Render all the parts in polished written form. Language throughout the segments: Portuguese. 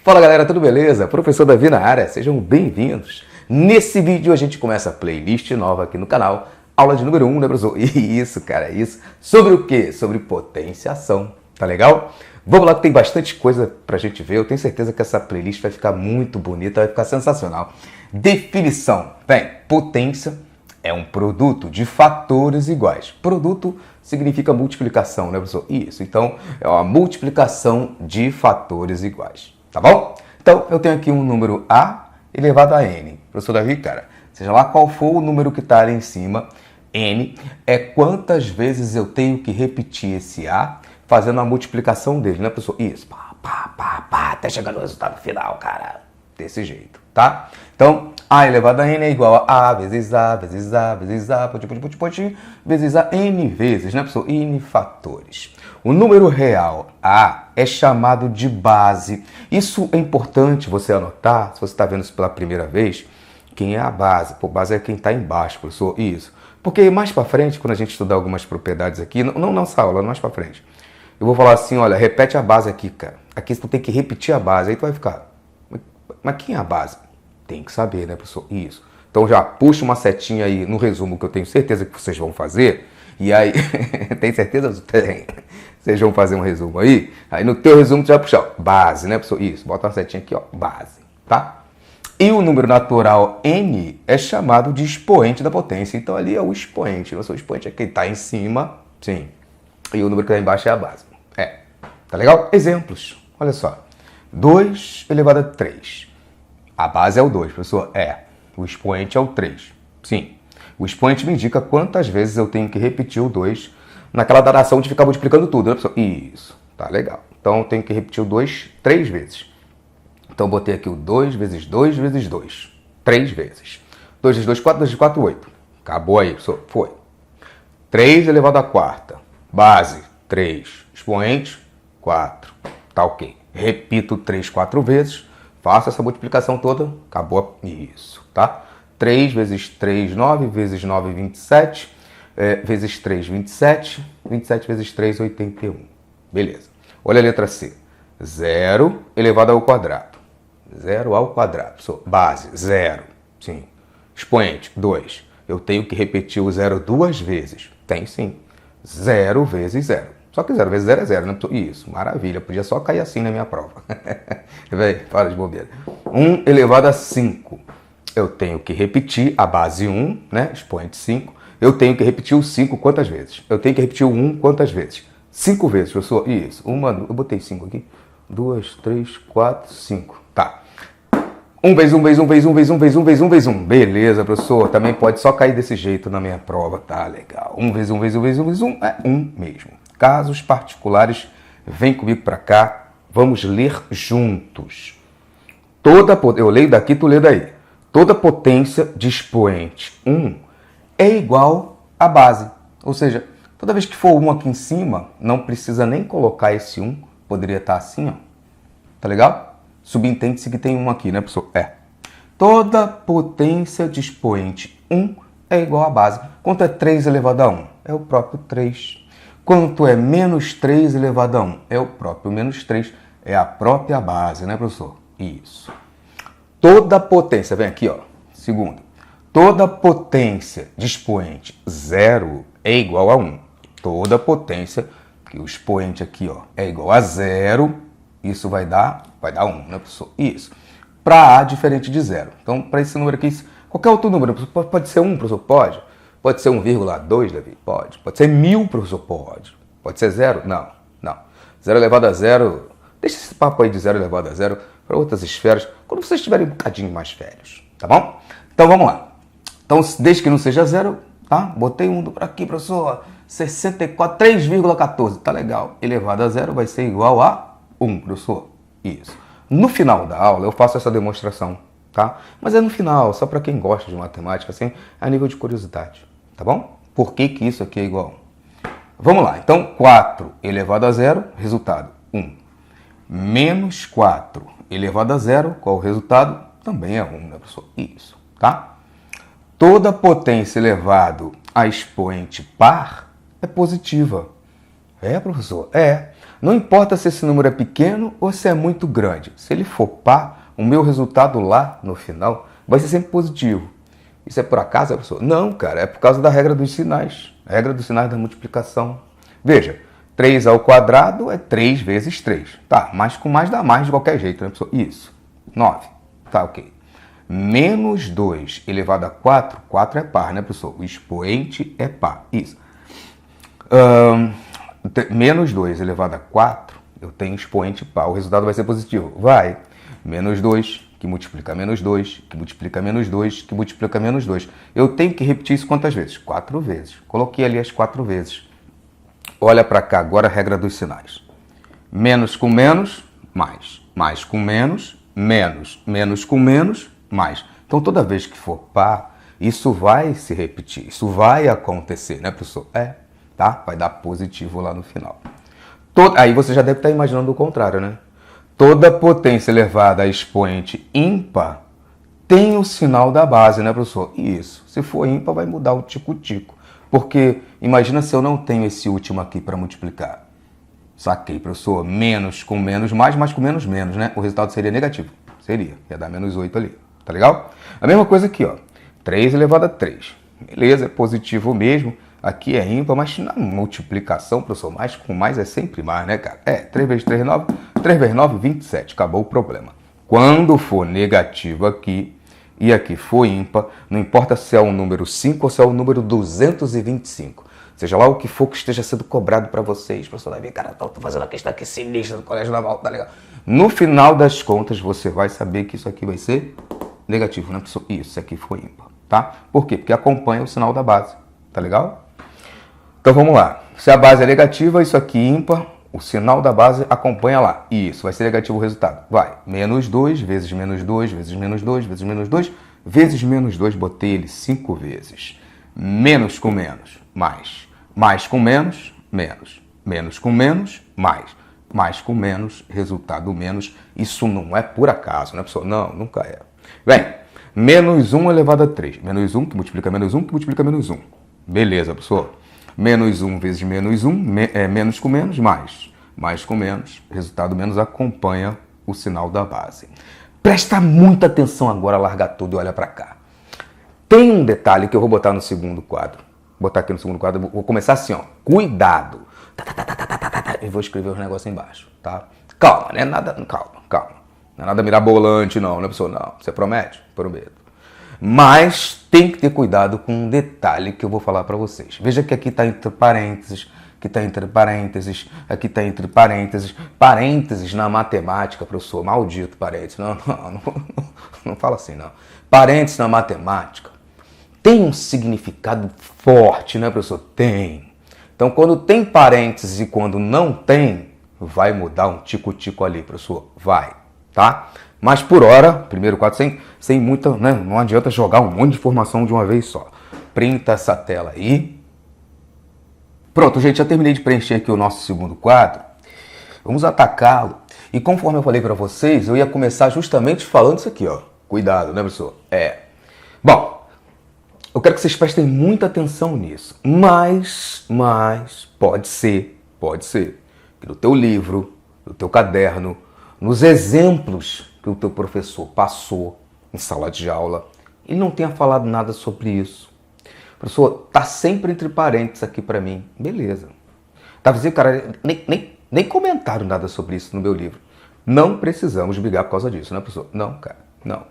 Fala galera, tudo beleza? Professor Davi na área, sejam bem-vindos. Nesse vídeo a gente começa a playlist nova aqui no canal, aula de número 1, né, professor? Isso, cara, isso. Sobre o quê? Sobre potenciação, tá legal? Vamos lá que tem bastante coisa pra gente ver, eu tenho certeza que essa playlist vai ficar muito bonita, vai ficar sensacional. Definição, bem, potência é um produto de fatores iguais. Produto significa multiplicação, né, professor? Isso, então é uma multiplicação de fatores iguais, tá bom? Então eu tenho aqui um número A elevado a N. Professor Davi, cara, seja lá qual for o número que está ali em cima, N é quantas vezes eu tenho que repetir esse A fazendo a multiplicação dele, né, professor? Isso, até chegar no resultado final, cara. Desse jeito, tá? Então, A elevado a N é igual a vezes A, vezes A, vezes A, vezes A, N vezes, né, professor? N fatores. O número real A é chamado de base. Isso é importante você anotar, se você está vendo isso pela primeira vez, quem é a base? Pô, base é quem está embaixo, professor. Isso. Porque mais para frente, quando a gente estudar algumas propriedades aqui, não nessa aula, mais para frente, eu vou falar assim, olha, repete a base aqui, cara. Aqui tu tem que repetir a base, aí tu vai ficar... Mas quem é a base? Tem que saber, né, professor? Isso. Então já puxa uma setinha aí no resumo que eu tenho certeza que vocês vão fazer. E aí, tem certeza? Tem. Vocês vão fazer um resumo aí. Aí no teu resumo tu vai puxar, ó, base, né, professor? Isso. Bota uma setinha aqui, ó, base, tá? E o número natural N é chamado de expoente da potência. Então ali é o expoente. O expoente é quem está em cima, sim. E o número que está embaixo é a base. É. Tá legal? Exemplos. Olha só. 2 elevado a 3. A base é o 2, professor. É. O expoente é o 3. Sim. O expoente me indica quantas vezes eu tenho que repetir o 2 naquela datação de ficar multiplicando tudo, né, professor? Isso. Tá legal. Então eu tenho que repetir o 2 3 vezes. Então eu botei aqui o 2 vezes 2 vezes 2. 3 vezes. 2 vezes 2, 4. 2 vezes 4, 8. Acabou aí, professor. Foi. 3 elevado a quarta. Base, 3. Expoente, 4. Tá ok. Repito 3, 4 vezes. Faço essa multiplicação toda. Acabou. Isso, tá? 3 vezes 3, 9. Vezes 9, 27. Vezes 3, 27. 27 vezes 3, 81. Beleza. Olha a letra C. 0 elevado ao quadrado. 0 ao quadrado. Base, 0. Sim. Expoente, 2. Eu tenho que repetir o 0 duas vezes. Tem sim. 0 vezes 0. Só que 0 vezes 0 é 0, né? Isso, maravilha. Podia só cair assim na minha prova. Véi, para de bobeira. 1 elevado a 5. Eu tenho que repetir a base 1, né? Expoente 5. Eu tenho que repetir o 5 quantas vezes? Eu tenho que repetir o 1 quantas vezes? 5 vezes, professor. Isso. Eu botei 5 aqui. 2, 3, 4, 5. Tá. 1 vezes 1 vezes 1 vezes 1 vezes 1 vezes 1 vezes 1 vezes 1. Beleza, professor. Também pode só cair desse jeito na minha prova. Tá legal. 1 vezes 1 vezes 1 vezes 1 vezes 1 é 1 mesmo. Casos particulares, vem comigo para cá. Vamos ler juntos. Eu leio daqui, tu lê daí. Toda potência de expoente 1 é igual à base. Ou seja, toda vez que for 1 aqui em cima, não precisa nem colocar esse 1. Poderia estar assim, ó. Tá legal? Subentende-se que tem 1 aqui, né, professor? É. Toda potência de expoente 1 é igual à base. Quanto é 3 elevado a 1? É o próprio 3. Quanto é menos 3 elevado a 1? É o próprio menos 3. É a própria base, né, professor? Isso. Toda potência, vem aqui, ó. Segundo. Toda potência de expoente 0 é igual a 1. Toda potência, que o expoente aqui, ó, é igual a 0, isso vai dar 1, né, professor? Isso. Para A diferente de 0. Então, para esse número aqui, qualquer outro número, professor, pode ser 1, professor? Pode. Pode ser 1,2, Davi? Pode. Pode ser 1000, professor? Pode. Pode ser 0? Não. 0 elevado a 0, deixa esse papo aí de 0 elevado a 0 para outras esferas, quando vocês estiverem um bocadinho mais velhos, tá bom? Então, vamos lá. Então, desde que não seja 0, tá? Botei um por aqui, professor, 64, 3,14, tá legal. Elevado a 0 vai ser igual a 1, professor. Isso. No final da aula, eu faço essa demonstração, tá? Mas é no final, só para quem gosta de matemática, assim, a nível de curiosidade, tá bom? Por que que isso aqui é igual a 1? Vamos lá, então 4 elevado a 0, resultado 1. Menos 4 elevado a 0, qual o resultado? Também é 1, né, professor? Isso, tá? Toda potência elevado a expoente par é positiva. É, professor? É. Não importa se esse número é pequeno ou se é muito grande. Se ele for par, o meu resultado lá no final vai ser sempre positivo. Isso é por acaso, professor? Não, cara, é por causa da regra dos sinais. A regra dos sinais da multiplicação. Veja, 3 ao quadrado é 3 vezes 3. Tá, mas com mais dá mais de qualquer jeito, né, professor? Isso. 9. Tá, ok. Menos 2 elevado a 4. 4 é par, né, professor? O expoente é par. Isso. Menos 2 elevado a 4, eu tenho expoente par. O resultado vai ser positivo. Vai. Menos 2, que multiplica menos 2, que multiplica menos 2, que multiplica menos 2. Eu tenho que repetir isso quantas vezes? 4 vezes. Coloquei ali as 4 vezes. Olha para cá, agora a regra dos sinais. Menos com menos, mais. Mais com menos, menos. Menos com menos, mais. Então, toda vez que for par, isso vai se repetir. Isso vai acontecer, né, professor? Tá? Vai dar positivo lá no final. Aí você já deve estar imaginando o contrário, né? Toda potência elevada a expoente ímpar tem o sinal da base, né, professor? Isso. Se for ímpar, vai mudar o tico-tico. Porque imagina se eu não tenho esse último aqui para multiplicar. Saquei, professor. Menos com menos, mais com menos, menos, né? O resultado seria negativo. Seria. Ia dar menos 8 ali. Tá legal? A mesma coisa aqui, ó. 3 elevado a 3. Beleza, é positivo mesmo. Aqui é ímpar, mas na multiplicação, professor, mais com mais é sempre mais, né, cara? 3 vezes 3, 9. 3 vezes 9, 27. Acabou o problema. Quando for negativo aqui e aqui for ímpar, não importa se é o número 5 ou se é o número 225. Seja lá o que for que esteja sendo cobrado para vocês. Professor Davi, cara, tô fazendo a questão aqui sinistra do Colégio Naval, tá legal? No final das contas, você vai saber que isso aqui vai ser negativo, né, professor? Isso aqui foi ímpar, tá? Por quê? Porque acompanha o sinal da base, tá legal? Então vamos lá. Se a base é negativa, isso aqui ímpar, o sinal da base acompanha lá. Isso, vai ser negativo o resultado. Vai. Menos 2 vezes menos 2 vezes menos 2 vezes menos 2 vezes menos 2. Botei ele 5 vezes. Menos com menos, mais. Mais com menos, menos. Menos com menos, mais. Mais com menos, resultado menos. Isso não é por acaso, né, pessoal? Não, nunca é. Bem, menos 1 elevado a 3. Menos 1 que multiplica menos 1 que multiplica menos 1. Beleza, pessoal. Menos 1 vezes menos 1, menos com menos, mais. Mais com menos, resultado menos acompanha o sinal da base. Presta muita atenção agora, larga tudo e olha para cá. Tem um detalhe que eu vou botar no segundo quadro. Vou botar aqui no segundo quadro, vou começar assim, ó. Cuidado. E vou escrever os negócios embaixo, tá? Calma, não é nada, calma. Não é nada mirabolante não, né, pessoa? Não. Você promete? Prometo. Mas tem que ter cuidado com um detalhe que eu vou falar para vocês. Veja que aqui está entre parênteses, aqui está entre parênteses, aqui está entre parênteses. Parênteses na matemática, professor, maldito parênteses. Não fala assim, não. Parênteses na matemática tem um significado forte, né, professor? Tem. Então, quando tem parênteses e quando não tem, vai mudar um tico-tico ali, professor. Vai, tá? Mas por hora, primeiro quadro, sem muita, né? Não adianta jogar um monte de informação de uma vez só. Printa essa tela aí. Pronto, gente, já terminei de preencher aqui o nosso segundo quadro. Vamos atacá-lo. E conforme eu falei para vocês, eu ia começar justamente falando isso aqui, ó. Cuidado, né, professor? Bom, eu quero que vocês prestem muita atenção nisso. Mas pode ser que no teu livro, no teu caderno, nos exemplos que o teu professor passou em sala de aula, ele não tenha falado nada sobre isso. Professor, tá sempre entre parênteses aqui para mim. Beleza. Tá dizendo, cara, nem comentaram nada sobre isso no meu livro. Não precisamos brigar por causa disso, né, professor? Não, cara, não.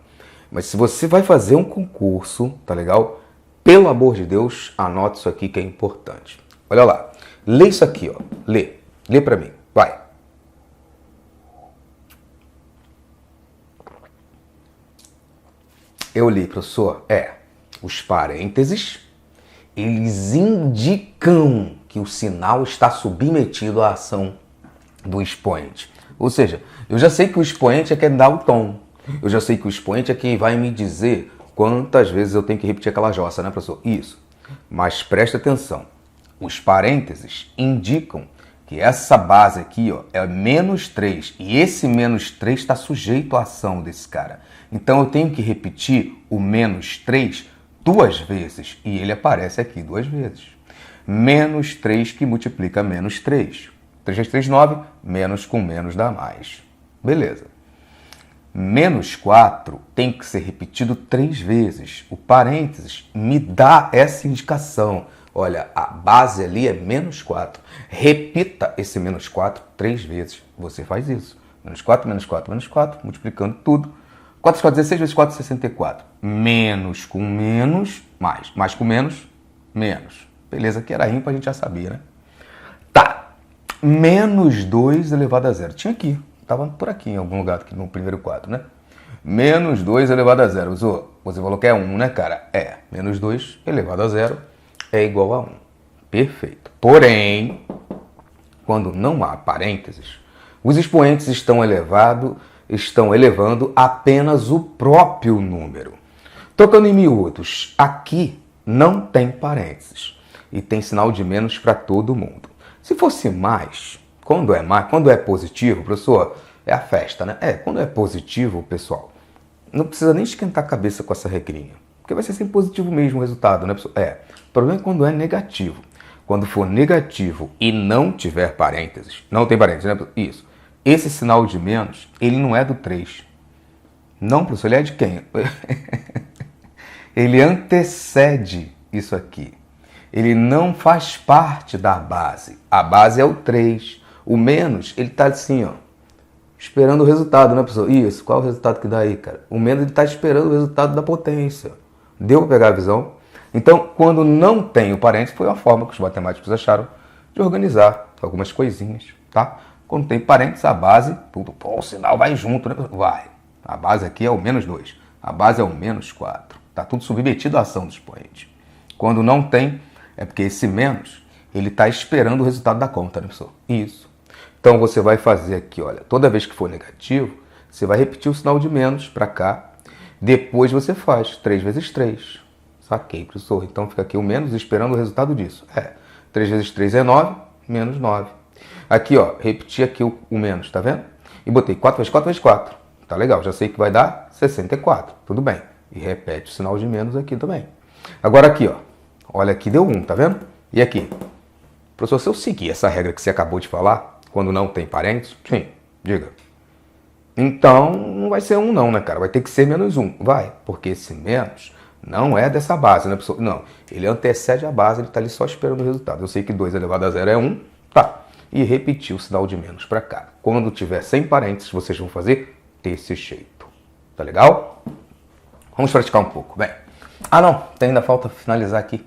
Mas se você vai fazer um concurso, tá legal? Pelo amor de Deus, anote isso aqui que é importante. Olha lá. Lê isso aqui, ó. Lê para mim. Vai. Eu li, professor. Os parênteses, eles indicam que o sinal está submetido à ação do expoente. Ou seja, eu já sei que o expoente é quem dá o tom. Eu já sei que o expoente é quem vai me dizer quantas vezes eu tenho que repetir aquela jossa, né, professor? Isso. Mas presta atenção. Os parênteses indicam que essa base aqui, ó, é menos 3. E esse menos 3 está sujeito à ação desse cara. Então eu tenho que repetir o menos 3 duas vezes. E ele aparece aqui duas vezes. Menos 3 que multiplica menos 3. 3 vezes 3, 9. Menos com menos dá mais. Beleza. Menos 4 tem que ser repetido 3 vezes. O parênteses me dá essa indicação. Olha, a base ali é menos 4. Repita esse menos 4 3 vezes. Você faz isso. Menos 4, menos 4, menos 4, multiplicando tudo. 4 vezes 4, 16, vezes 4, 64. Menos com menos, mais. Mais com menos, menos. Beleza, que era ímpar, a gente já sabia, né? Tá. Menos 2 elevado a zero. Tinha aqui. Estava por aqui em algum lugar, aqui no primeiro quadro, né? Menos 2 elevado a zero. Você falou que é 1, né, cara? É. Menos 2 elevado a zero é igual a 1. Perfeito. Porém, quando não há parênteses, os expoentes estão elevando apenas o próprio número. Tocando em miúdos, aqui não tem parênteses e tem sinal de menos para todo mundo. Se fosse mais, quando é positivo, professor, é a festa, né? Quando é positivo, pessoal, não precisa nem esquentar a cabeça com essa regrinha, porque vai ser sempre positivo mesmo o resultado, né, pessoal? O problema é quando é negativo. Quando for negativo e não tiver parênteses, não tem parênteses, né? Isso. Esse sinal de menos, ele não é do 3. Não, professor, ele é de quem? Ele antecede isso aqui. Ele não faz parte da base. A base é o 3. O menos, ele está assim, ó, esperando o resultado, né, professor? Isso, qual é o resultado que dá aí, cara? O menos, ele está esperando o resultado da potência. Deu para pegar a visão? Então, quando não tem o parênteses, foi uma forma que os matemáticos acharam de organizar algumas coisinhas, tá? Quando tem parênteses, a base, o sinal vai junto, né? Vai. A base aqui é o menos 2. A base é o menos 4. Tá tudo submetido à ação do expoente. Quando não tem, é porque esse menos, ele está esperando o resultado da conta, né, professor? Isso. Então, você vai fazer aqui, olha, toda vez que for negativo, você vai repetir o sinal de menos para cá. Depois você faz 3 vezes 3. Saquei, professor. Então, fica aqui o menos esperando o resultado disso. 3 vezes 3 é 9, menos 9. Aqui, ó, repeti aqui o menos, tá vendo? E botei 4 vezes 4 vezes 4. Tá legal, já sei que vai dar 64. Tudo bem. E repete o sinal de menos aqui também. Agora aqui, ó. Olha aqui, deu 1, tá vendo? E aqui? Professor, se eu seguir essa regra que você acabou de falar, quando não tem parênteses, sim, diga. Então, não vai ser 1 não, né, cara? Vai ter que ser menos 1. Vai, porque esse menos não é dessa base, né, professor? Não, ele antecede a base, ele tá ali só esperando o resultado. Eu sei que 2 elevado a zero é 1, tá. E repetir o sinal de menos para cá. Quando tiver sem parênteses, vocês vão fazer desse jeito. Tá legal? Vamos praticar um pouco. Bem, não, ainda falta finalizar aqui.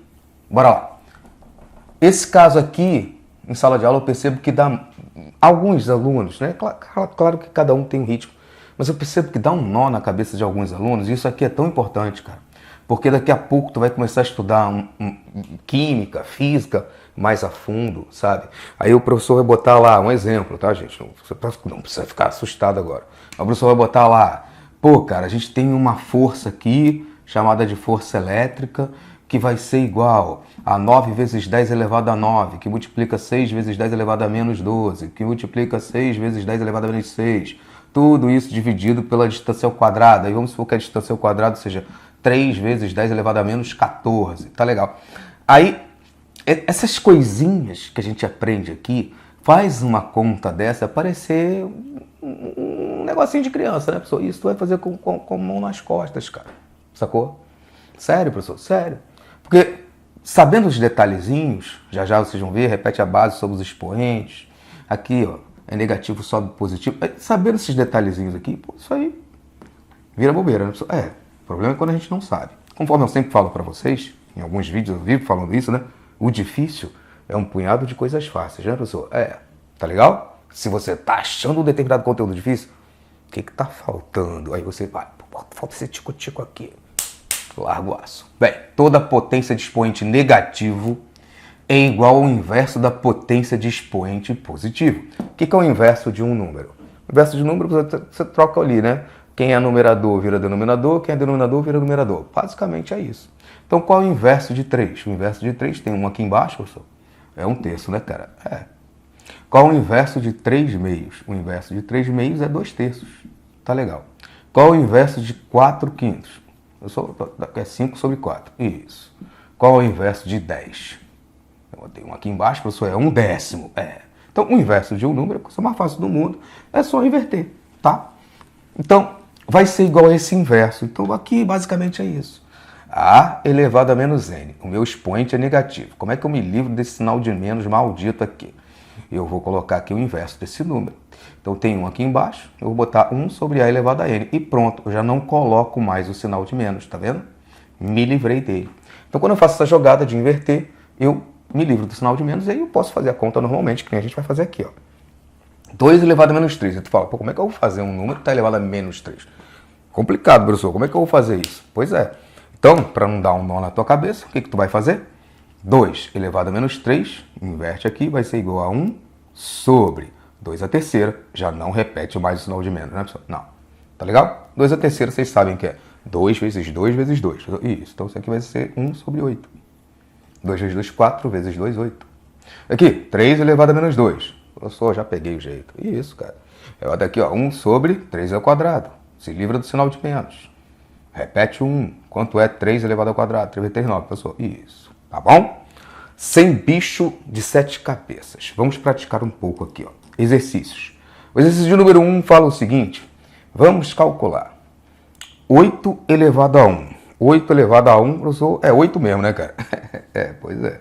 Bora lá. Esse caso aqui, em sala de aula, eu percebo que dá alguns alunos, né? Claro que cada um tem um ritmo, mas eu percebo que dá um nó na cabeça de alguns alunos, e isso aqui é tão importante, cara. Porque daqui a pouco tu vai começar a estudar química, física, mais a fundo, sabe? Aí o professor vai botar lá um exemplo, tá, gente? Não precisa ficar assustado agora. O professor vai botar lá, pô, cara, a gente tem uma força aqui, chamada de força elétrica, que vai ser igual a 9 vezes 10 elevado a 9, que multiplica 6 vezes 10 elevado a menos 12, que multiplica 6 vezes 10 elevado a menos 6. Tudo isso dividido pela distância ao quadrado. Aí vamos supor que a distância ao quadrado seja 3 vezes 10 elevado a menos 14. Tá legal. Aí, essas coisinhas que a gente aprende aqui, faz uma conta dessa parecer um negocinho de criança, né, professor? Isso tu vai fazer com mão nas costas, cara. Sacou? Sério, professor? Sério. Porque, sabendo os detalhezinhos, já já vocês vão ver, repete a base sobre os expoentes. Aqui, ó, é negativo, sobe positivo. Sabendo esses detalhezinhos aqui, pô, isso aí vira bobeira, né, professor? O problema é quando a gente não sabe. Conforme eu sempre falo para vocês, em alguns vídeos eu vivo falando isso, né? O difícil é um punhado de coisas fáceis, né, professor? Tá legal? Se você tá achando um determinado conteúdo difícil, o que tá faltando? Aí você vai, falta esse tico-tico aqui. Largo o aço. Bem, toda potência de expoente negativo é igual ao inverso da potência de expoente positivo. O que é o inverso de um número? O inverso de um número você troca ali, né? Quem é numerador vira denominador, quem é denominador vira numerador. Basicamente é isso. Então qual é o inverso de 3? O inverso de 3 tem um aqui embaixo, professor. É 1/3, né, cara? Qual é o inverso de 3 meios? O inverso de 3 meios é 2/3. Tá legal. Qual é o inverso de 4/5? É 5 sobre 4. Isso. Qual é o inverso de 10? Eu botei um aqui embaixo, professor, é 1/10. Então, o inverso de um número é a coisa mais fácil do mundo, é só inverter, tá? Então, vai ser igual a esse inverso. Então, aqui basicamente é isso. A elevado a menos n. O meu expoente é negativo. Como é que eu me livro desse sinal de menos maldito aqui? Eu vou colocar aqui o inverso desse número. Então, tem 1 aqui embaixo, eu vou botar 1 sobre a elevado a n. E pronto, eu já não coloco mais o sinal de menos, tá vendo? Me livrei dele. Então, quando eu faço essa jogada de inverter, eu me livro do sinal de menos e aí eu posso fazer a conta normalmente, que nem a gente vai fazer aqui, ó. 2 elevado a menos 3. Aí tu fala, pô, como é que eu vou fazer um número que está elevado a menos 3? Complicado, professor. Como é que eu vou fazer isso? Pois é. Então, para não dar um nó na tua cabeça, o que tu vai fazer? 2 elevado a menos 3, inverte aqui, vai ser igual a 1 sobre 2 a terceira. Já não repete mais o sinal de menos, né, professor? Não. Tá legal? 2 a terceira, vocês sabem que é 2 vezes 2 vezes 2. Isso. Então, isso aqui vai ser 1 sobre 8. 2 vezes 2, 4 vezes 2, 8. Aqui, 3 elevado a menos 2. Professor, já peguei o jeito. Isso, cara. Eu daqui, ó, 1 sobre 3 ao quadrado. Se livra do sinal de menos. Repete o 1. Quanto é 3 elevado ao quadrado? 3 vezes 3, 9, professor. Isso. Tá bom? Sem bicho de 7 cabeças. Vamos praticar um pouco aqui, ó. Exercícios. O exercício de número 1 fala o seguinte. Vamos calcular. 8 elevado a 1. 8 elevado a 1, professor, é 8 mesmo, né, cara? Pois é.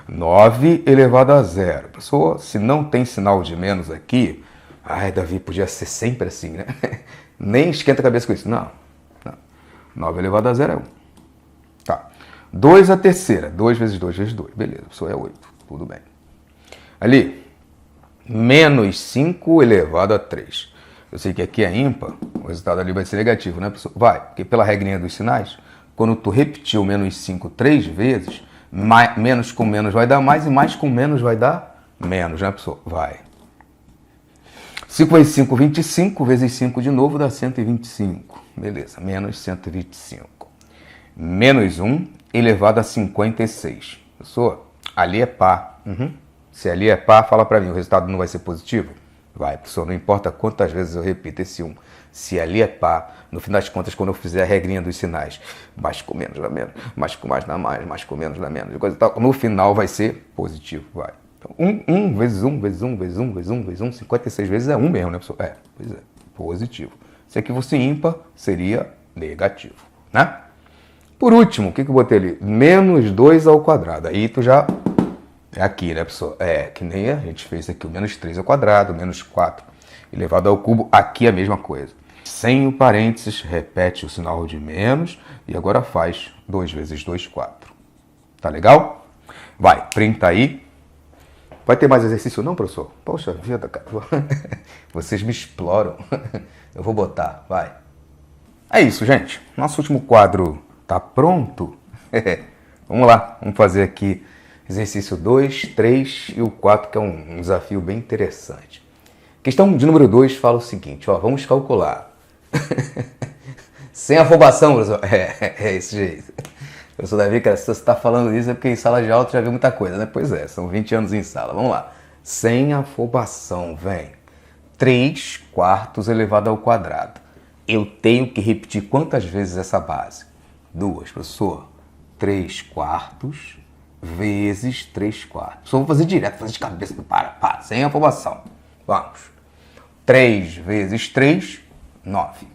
9 elevado a 0. Professor, se não tem sinal de menos aqui... Ai, Davi, podia ser sempre assim, né? Nem esquenta a cabeça com isso. Não. 9 elevado a 0 é 1. Tá. 2 a terceira. 2 vezes 2 vezes 2. Beleza, professor, é 8. Tudo bem. Ali, menos 5 elevado a 3. Eu sei que aqui é ímpar, o resultado ali vai ser negativo, né, professor? Vai, porque pela regrinha dos sinais, quando tu repetir o menos 5 3 vezes, menos com menos vai dar mais e mais com menos vai dar menos, né, professor? Vai. 5 vezes 5, 25, vezes 5 de novo dá 125. Beleza, menos 125. Menos 1 elevado a 56. Professor, ali é par. Se ali é par, fala pra mim, o resultado não vai ser positivo? Vai, professor, não importa quantas vezes eu repito esse 1. Se ali é par, no fim das contas, quando eu fizer a regrinha dos sinais, mais com menos dá menos, mais com mais dá mais com menos dá menos, coisa e tal, no final vai ser positivo, vai. Então, 1 vezes 1 vezes 1 vezes 1 vezes 1 vezes 1, 56 vezes é 1 mesmo, né, professor? Pois é, positivo. Se aqui fosse ímpar, seria negativo, né? Por último, o que eu botei ali? Menos 2 ao quadrado. Aí tu já... É aqui, né, pessoal? Que nem a gente fez aqui, o menos 3 ao quadrado, menos 4 elevado ao cubo. Aqui é a mesma coisa. Sem o parênteses, repete o sinal de menos e agora faz 2 vezes 2, 4. Tá legal? Vai, printa aí. Vai ter mais exercício não, professor? Poxa vida, cara. Vocês me exploram. Eu vou botar, vai. É isso, gente. Nosso último quadro tá pronto. Vamos lá, vamos fazer aqui exercício 2, 3 e o 4, que é um desafio bem interessante. Questão de número 2 fala o seguinte, ó, vamos calcular. Sem afobação, professor. É esse jeito. Professor Davi, cara, se você está falando isso é porque em sala de aula já viu muita coisa, né? Pois é, são 20 anos em sala. Vamos lá. Sem afobação, vem. 3 quartos elevado ao quadrado. Eu tenho que repetir quantas vezes essa base? 2, professor. 3 quartos vezes 3 quartos. Só vou fazer direto, fazer de cabeça. Para, sem afobação. Vamos. 3 vezes 3, 9.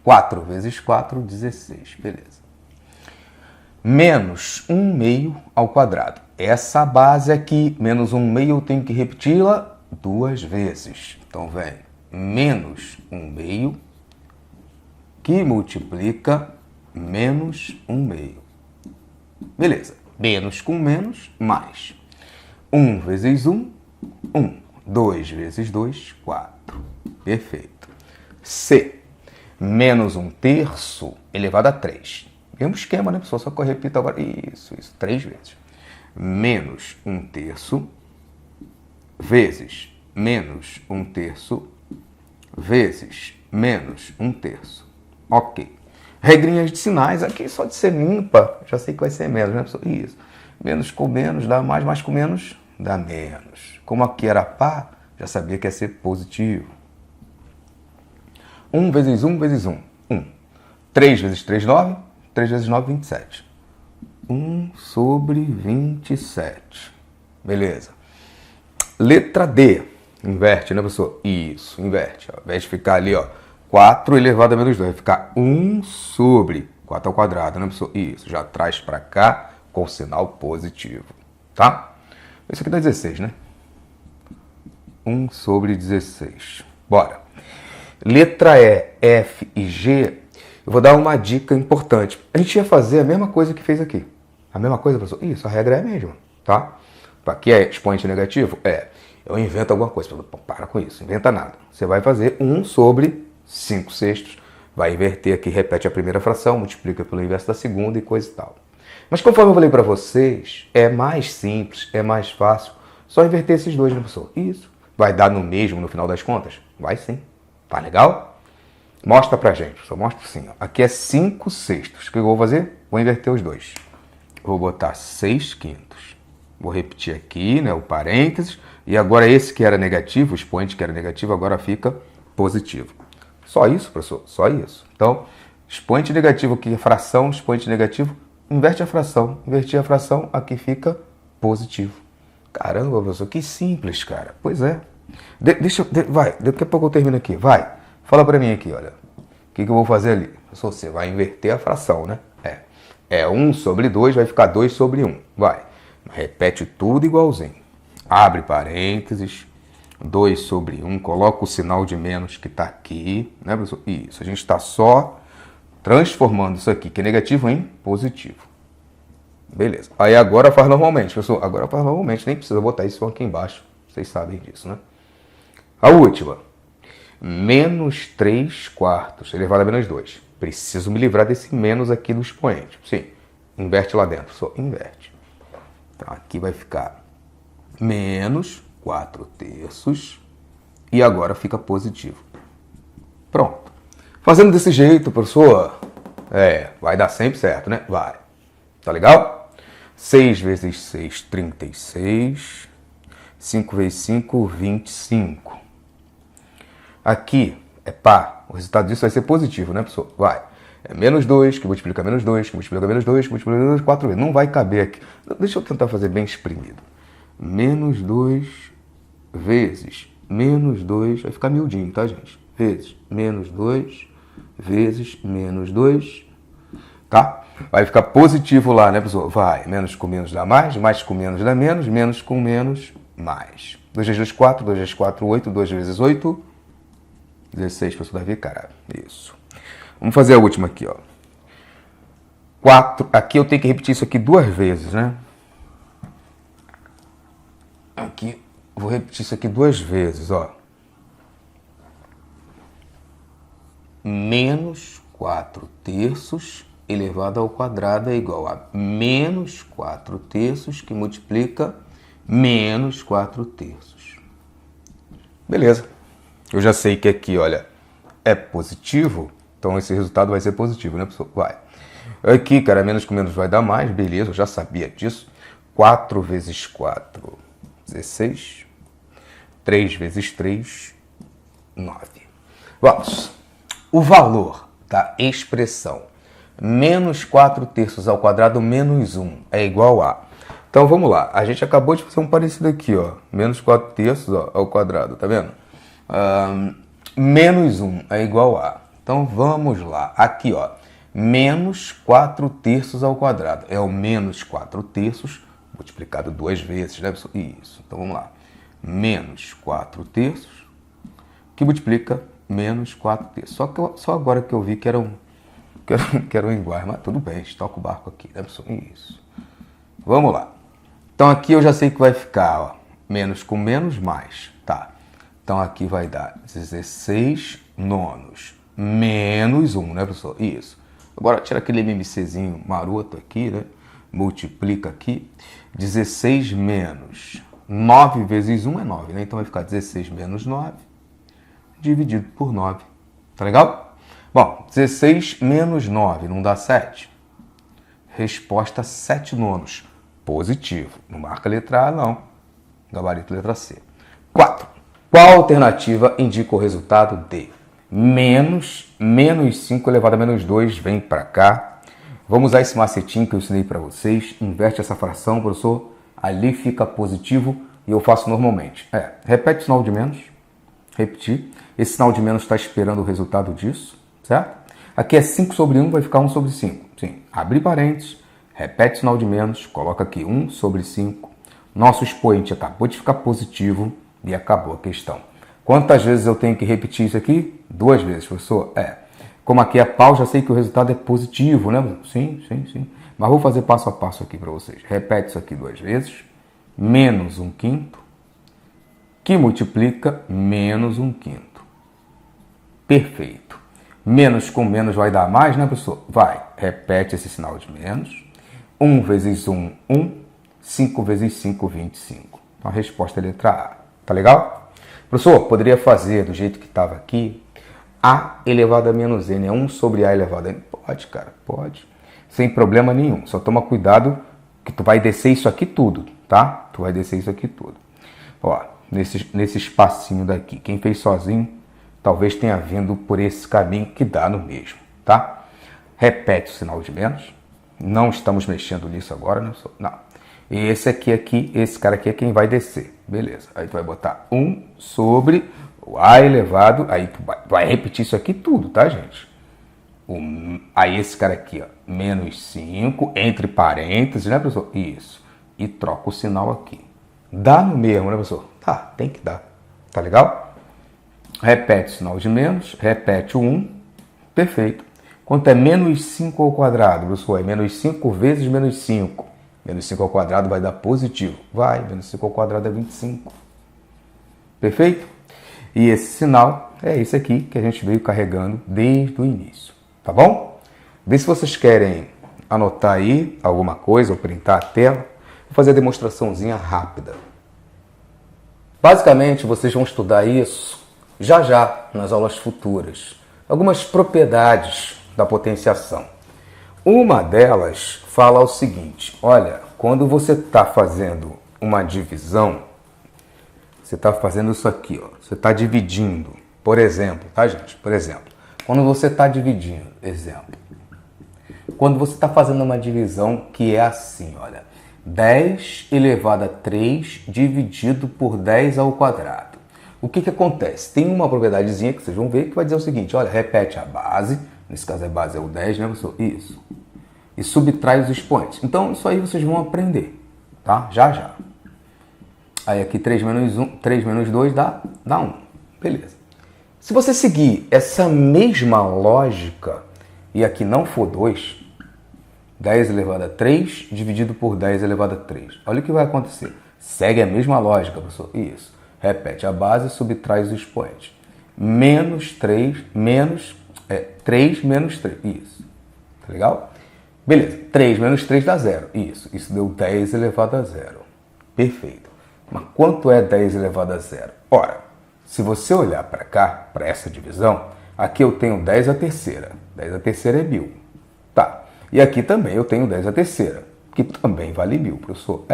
4 vezes 4, 16. Beleza. Menos 1 meio ao quadrado. Essa base aqui, menos 1 meio, eu tenho que repeti-la 2 vezes. Então, vem menos 1 meio, que multiplica menos 1 meio. Beleza. Menos com menos, mais. 1 vezes 1, 1. 2 vezes 2, 4. Perfeito. C. Menos 1 terço elevado a 3. Mesmo esquema, né, pessoal? Só que eu repito agora. Isso. 3 vezes. Menos 1 terço vezes menos 1 terço vezes menos 1 terço. Ok. Regrinhas de sinais. Aqui só de ser ímpar, já sei que vai ser menos, né, pessoal? Isso. Menos com menos dá mais com menos dá menos. Como aqui era par, já sabia que ia ser positivo. 1 vezes 1 vezes 1. 1. 3 vezes 3, 9. 3 vezes 9, 27. 1 sobre 27. Beleza. Letra D. Inverte, né, professor? Isso, inverte. Ó. Ao invés de ficar ali, ó, 4 elevado a menos 2, vai ficar 1 sobre 4 ao quadrado, né, professor? Isso, já traz para cá com sinal positivo, tá? Isso aqui dá 16, né? 1 sobre 16. Bora. Letra E, F e G, eu vou dar uma dica importante. A gente ia fazer a mesma coisa que fez aqui. A mesma coisa, professor? Isso, a regra é a mesma, tá? Aqui é expoente negativo? É. Eu invento alguma coisa. Para com isso, inventa nada. Você vai fazer 1 sobre 5 sextos. Vai inverter aqui, repete a primeira fração, multiplica pelo inverso da segunda e coisa e tal. Mas conforme eu falei para vocês, é mais simples, é mais fácil. Só inverter esses dois, né, professor? Isso. Vai dar no mesmo no final das contas? Vai sim. Tá legal? Mostra pra gente. Só mostra assim. Ó. Aqui é 5 sextos. O que eu vou fazer? Vou inverter os dois. Vou botar 6 quintos. Vou repetir aqui, né, o parênteses. E agora esse que era negativo, o expoente que era negativo, agora fica positivo. Só isso, professor? Só isso. Então, expoente negativo aqui é fração, expoente negativo, inverte a fração. Invertir a fração, aqui fica positivo. Caramba, professor, que simples, cara. Pois é. Vai, daqui a pouco eu termino aqui. Vai, fala pra mim aqui, olha. O que eu vou fazer ali? Professor, você vai inverter a fração, né? É 1 sobre 2, vai ficar 2 sobre 1. Vai. Repete tudo igualzinho. Abre parênteses. 2 sobre 1. Coloca o sinal de menos que está aqui. Né, professor? Isso. A gente está só transformando isso aqui, que é negativo, em positivo. Beleza. Aí agora faz normalmente, professor. Agora faz normalmente. Nem precisa botar isso aqui embaixo. Vocês sabem disso, né? A última. Menos 3 quartos elevado a menos 2. Preciso me livrar desse menos aqui do expoente. Sim. Inverte lá dentro. Só inverte. Então, aqui vai ficar menos 4 terços. E agora fica positivo. Pronto. Fazendo desse jeito, professor, vai dar sempre certo, né? Vai. Tá legal? 6 vezes 6, 36. 5 vezes 5, 25. Aqui é par. O resultado disso vai ser positivo, né, professor? Vai. É menos 2, que multiplica menos 2, que multiplica menos 2, que multiplica menos 2, 4 vezes. Não vai caber aqui. Deixa eu tentar fazer bem exprimido. Menos 2 vezes menos 2, vai ficar miudinho, tá, gente? Vezes menos 2, vezes menos 2, tá? Vai ficar positivo lá, né, professor? Vai. Menos com menos dá mais com menos dá menos com menos, mais. 2 vezes 2, 4, 2 vezes 4, 8, 2 vezes 8, 16, professor Davi, caralho. Isso. Vamos fazer a última aqui, ó. 4, aqui eu tenho que repetir isso aqui 2 vezes, né? Aqui, vou repetir isso aqui 2 vezes, ó. Menos 4 terços elevado ao quadrado é igual a menos 4 terços que multiplica menos 4 terços. Beleza. Eu já sei que aqui, olha, é positivo, então esse resultado vai ser positivo, né, professor? Vai. Aqui, cara, menos com menos vai dar mais, beleza, eu já sabia disso. 4 vezes 4, 16. 3 vezes 3, 9. Vamos. O valor da expressão menos 4 terços ao quadrado menos 1 é igual a... Então, vamos lá. A gente acabou de fazer um parecido aqui, ó. Menos 4 terços ó, ao quadrado, tá vendo? Menos 1 é igual a... Então, vamos lá. Aqui, ó. Menos 4 terços ao quadrado. É o menos 4 terços multiplicado 2 vezes, né? Isso. Então, vamos lá. Menos 4 terços que multiplica menos 4 terços. Só agora que eu vi que era um iguais, mas tudo bem, toca o barco aqui, né, pessoal? Isso. Vamos lá. Então aqui eu já sei que vai ficar, ó, menos com menos, mais, tá? Então aqui vai dar 16 nonos menos 1, né, professor? Isso. Agora tira aquele MMCzinho maroto aqui, né? Multiplica aqui. 16 menos 9 vezes 1 é 9, né? Então vai ficar 16 menos 9 dividido por 9. Tá legal? Bom, 16 menos 9 não dá 7? Resposta 7 nonos. Positivo. Não marca a letra A, não. Gabarito letra C. 4. Qual alternativa indica o resultado D? Menos 5 elevado a menos 2 vem para cá. Vamos usar esse macetinho que eu ensinei para vocês. Inverte essa fração, professor. Ali fica positivo. e eu faço normalmente. Repete o sinal de menos, repetir. Esse sinal de menos está esperando o resultado disso, certo? Aqui é 5 sobre 1, vai ficar 1 sobre 5. Sim, abre parênteses, repete o sinal de menos, coloca aqui 1 sobre 5. Nosso expoente acabou de ficar positivo e acabou a questão. Quantas vezes eu tenho que repetir isso aqui? 2 vezes, professor. Como aqui é pau, já sei que o resultado é positivo, né? Sim. Mas vou fazer passo a passo aqui para vocês. Repete isso aqui 2 vezes. Menos 1/5, que multiplica menos 1/5. Perfeito. Menos com menos vai dar mais, né, professor? Vai. Repete esse sinal de menos. 1 vezes 1, 1. 5 vezes 5, 25. Então a resposta é a letra A. Tá legal? Professor, poderia fazer do jeito que estava aqui, A elevado a menos N é 1 sobre A elevado a N? Pode, cara, pode. Sem problema nenhum. Só toma cuidado que tu vai descer isso aqui tudo, tá? Tu vai descer isso aqui tudo. Ó, nesse espacinho daqui. Quem fez sozinho, talvez tenha vindo por esse caminho que dá no mesmo, tá? Repete o sinal de menos. Não estamos mexendo nisso agora, né? Não. E esse cara aqui é quem vai descer. Beleza. Aí tu vai botar 1 sobre o A elevado. Aí tu vai repetir isso aqui tudo, tá, gente? Aí esse cara aqui, ó, menos 5, entre parênteses, né, professor? Isso. E troca o sinal aqui. Dá no mesmo, né, professor? Tá, tem que dar. Tá legal? Repete o sinal de menos, repete o 1. Perfeito. Quanto é menos 5 ao quadrado, professor? É menos 5 vezes menos 5. Menos 5 ao quadrado vai dar positivo. Vai, menos 5 ao quadrado é 25. Perfeito? E esse sinal é esse aqui que a gente veio carregando desde o início. Tá bom? Vê se vocês querem anotar aí alguma coisa ou printar a tela. Vou fazer a demonstraçãozinha rápida. Basicamente, vocês vão estudar isso já nas aulas futuras. Algumas propriedades da potenciação. Uma delas fala o seguinte: olha, quando você está fazendo uma divisão, você está fazendo isso aqui, ó. Você está dividindo, por exemplo, tá, gente? Por exemplo, quando você está dividindo, exemplo, quando você está fazendo uma divisão que é assim, olha, 10 elevado a 3 dividido por 10 ao quadrado. O que acontece? Tem uma propriedadezinha que vocês vão ver que vai dizer o seguinte: olha, repete a base, nesse caso a base é o 10, né, professor? Isso. E subtrai os expoentes. Então, isso aí vocês vão aprender, tá? Já. Aí aqui 3 menos 2 dá 1. Beleza. Se você seguir essa mesma lógica e aqui não for 2, 10 elevado a 3 dividido por 10 elevado a 3. Olha o que vai acontecer. Segue a mesma lógica, professor. Isso. Repete a base e subtrai os expoentes. Menos 3 menos 3 menos 3. Isso. Tá legal? Beleza. 3 menos 3 dá 0. Isso. Isso deu 10 elevado a 0. Perfeito. Mas quanto é 10 elevado a 0? Ora, se você olhar para cá, para essa divisão, aqui eu tenho 10 à terceira. 10 à terceira é 1000. Tá. E aqui também eu tenho 10 à terceira, que também vale 1000, professor.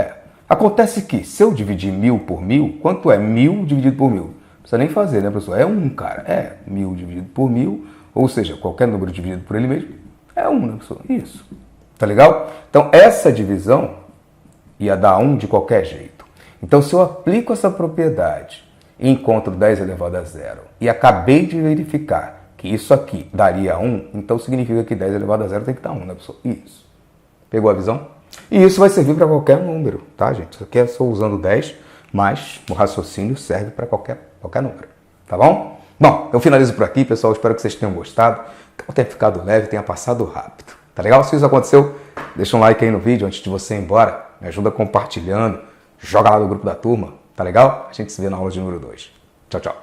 Acontece que, se eu dividir 1000 por 1000, quanto é 1000 dividido por 1000? Não precisa nem fazer, né, professor? É 1, cara. 1000 dividido por 1000, ou seja, qualquer número dividido por ele mesmo, é 1, né, professor? Isso. Tá legal? Então, essa divisão ia dar 1 de qualquer jeito. Então, se eu aplico essa propriedade e encontro 10 elevado a 0 e acabei de verificar que isso aqui daria 1, então significa que 10 elevado a 0 tem que dar 1, né, professor? Isso. Pegou a visão? E isso vai servir para qualquer número, tá, gente? Isso aqui é só usando 10, mas o raciocínio serve para qualquer número, tá bom? Bom, eu finalizo por aqui, pessoal. Espero que vocês tenham gostado, tenha ficado leve, tenha passado rápido, tá legal? Se isso aconteceu, deixa um like aí no vídeo antes de você ir embora, me ajuda compartilhando, joga lá no grupo da turma, tá legal? A gente se vê na aula de número 2. Tchau, tchau.